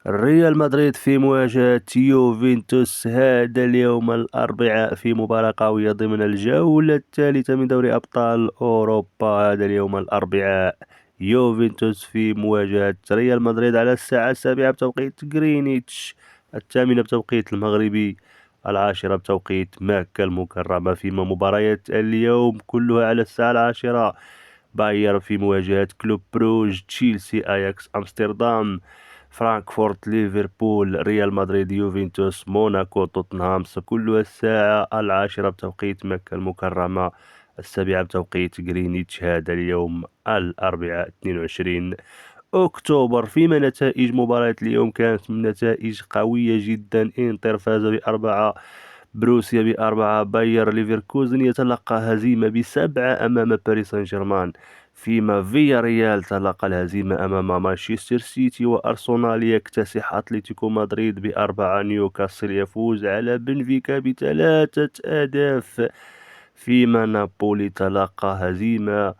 ريال مدريد في مواجهة يوفنتوس هذا اليوم الأربعاء في مباراة قوية ضمن الجولة الثالثة من دوري أبطال أوروبا. هذا اليوم الأربعاء يوفنتوس في مواجهة ريال مدريد على الساعة 7 بتوقيت غرينتش، 8 بتوقيت المغربي، 10 بتوقيت مكة المكرمة. فيما مباريات اليوم كلها على الساعة 10: باير في مواجهة كلوب بروج، تشيلسي أياكس أمستردام، فرانكفورت ليفربول، ريال مدريد يوفنتوس، موناكو توتنهام. كلها الساعة 10 بتوقيت مكة المكرمة، 7 بتوقيت غرينتش. هذا اليوم الأربعاء 22 أكتوبر. فيما نتائج مباراة اليوم كانت من نتائج قوية جدا: إنتر فاز ب4، بروسيا ب4، باير ليفركوزن يتلقى هزيمة ب7 أمام باريس سان جيرمان. فيما فيا ريال تلقى الهزيمة أمام مانشستر سيتي، وأرسنال يكتسح أتلتيكو مدريد ب4، نيوكاسل يفوز على بنفيكا ب3 أهداف. فيما نابولي تلقى هزيمة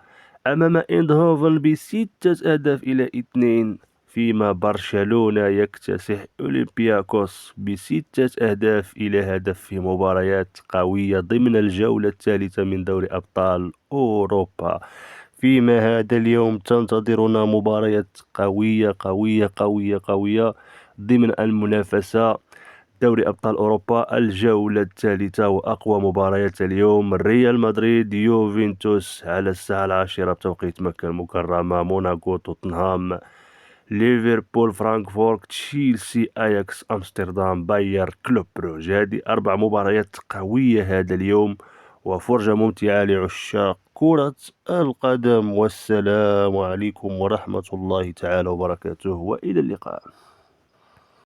أمام إندهوفن ب6 أهداف إلى 2. فيما برشلونة يكتسح أولمبياكوس ب6 أهداف إلى هدف في مباريات قوية ضمن الجولة الثالثة من دوري أبطال أوروبا. فيما هذا اليوم تنتظرنا مباريات قوية قوية قوية قوية ضمن المنافسة دوري أبطال أوروبا الجولة الثالثة. وأقوى مباريات اليوم: ريال مدريد يوفنتوس على الساعة 10 بتوقيت مكة المكرمة، موناكو توتنهام، ليفربول فرانكفورت، تشيلسي أياكس أمستردام، باير كلوب بروج. هذه 4 مباريات قوية هذا اليوم، وفرجة ممتعة لعشاق كرة القدم. والسلام عليكم ورحمة الله تعالى وبركاته، وإلى اللقاء.